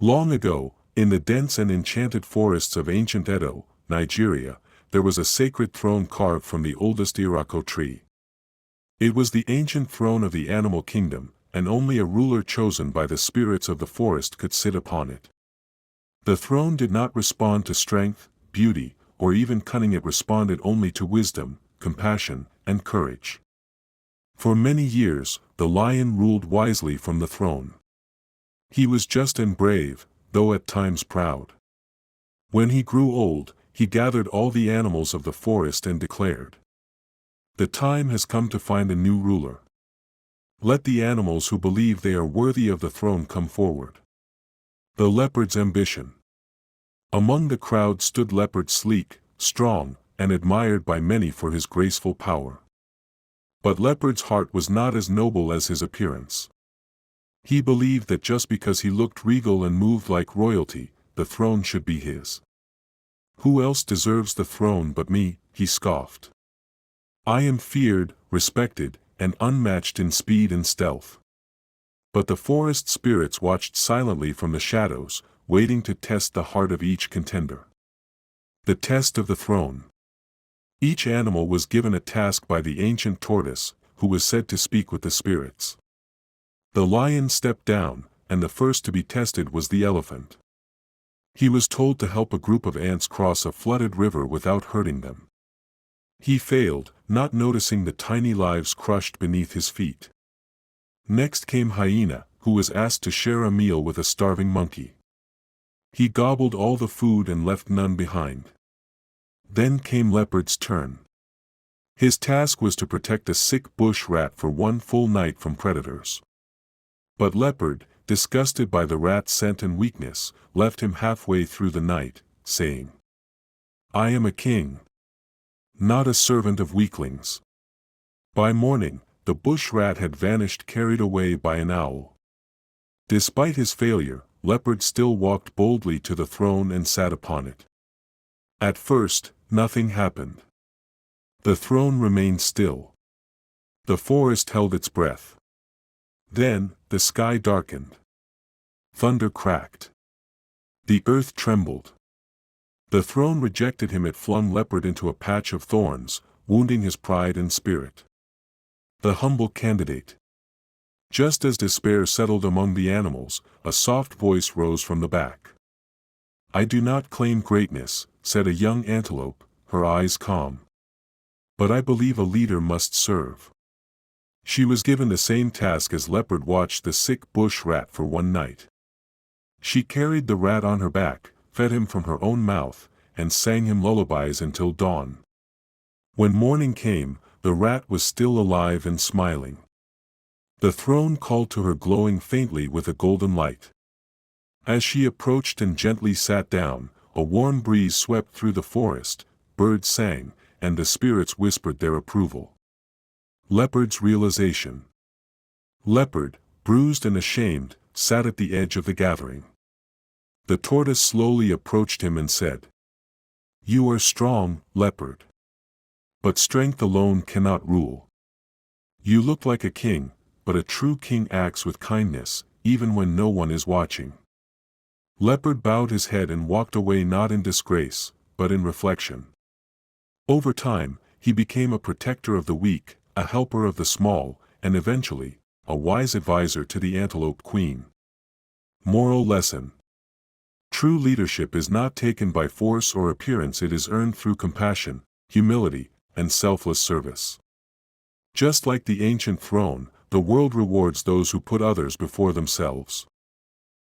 Long ago, in the dense and enchanted forests of ancient Edo, Nigeria, there was a sacred throne carved from the oldest Iroko tree. It was the ancient throne of the animal kingdom, and only a ruler chosen by the spirits of the forest could sit upon it. The throne did not respond to strength, beauty, or even cunning. It responded only to wisdom, compassion, and courage. For many years, the lion ruled wisely from the throne. He was just and brave, though at times proud. When he grew old, he gathered all the animals of the forest and declared, "The time has come to find a new ruler. Let the animals who believe they are worthy of the throne come forward." The leopard's ambition. Among the crowd stood Leopard, sleek, strong, and admired by many for his graceful power. But Leopard's heart was not as noble as his appearance. He believed that just because he looked regal and moved like royalty, the throne should be his. "Who else deserves the throne but me?" he scoffed. "I am feared, respected, and unmatched in speed and stealth." But the forest spirits watched silently from the shadows, waiting to test the heart of each contender. The test of the throne. Each animal was given a task by the ancient tortoise, who was said to speak with the spirits. The lion stepped down, and the first to be tested was the elephant. He was told to help a group of ants cross a flooded river without hurting them. He failed, not noticing the tiny lives crushed beneath his feet. Next came hyena, who was asked to share a meal with a starving monkey. He gobbled all the food and left none behind. Then came leopard's turn. His task was to protect a sick bush rat for one full night from predators. But leopard, disgusted by the rat's scent and weakness, left him halfway through the night, saying, "I am a king, not a servant of weaklings." By morning, the bush rat had vanished, carried away by an owl. Despite his failure, Leopard still walked boldly to the throne and sat upon it. At first, nothing happened. The throne remained still. The forest held its breath. Then, the sky darkened. Thunder cracked. The earth trembled. The throne rejected him. It flung Leopard into a patch of thorns, wounding his pride and spirit. The humble candidate. Just as despair settled among the animals, a soft voice rose from the back. "I do not claim greatness," said a young antelope, her eyes calm. "But I believe a leader must serve." She was given the same task as Leopard watched the sick bush rat for one night. She carried the rat on her back, fed him from her own mouth, and sang him lullabies until dawn. When morning came, the rat was still alive and smiling. The throne called to her, glowing faintly with a golden light. As she approached and gently sat down, a warm breeze swept through the forest, birds sang, and the spirits whispered their approval. Leopard's realization. Leopard, bruised and ashamed, sat at the edge of the gathering. The tortoise slowly approached him and said, "You are strong, Leopard. But strength alone cannot rule. You look like a king, but a true king acts with kindness, even when no one is watching." Leopard bowed his head and walked away, not in disgrace, but in reflection. Over time, he became a protector of the weak, a helper of the small, and eventually, a wise advisor to the antelope queen. Moral lesson. True leadership is not taken by force or appearance. It is earned through compassion, humility, and selfless service. Just like the ancient throne, the world rewards those who put others before themselves.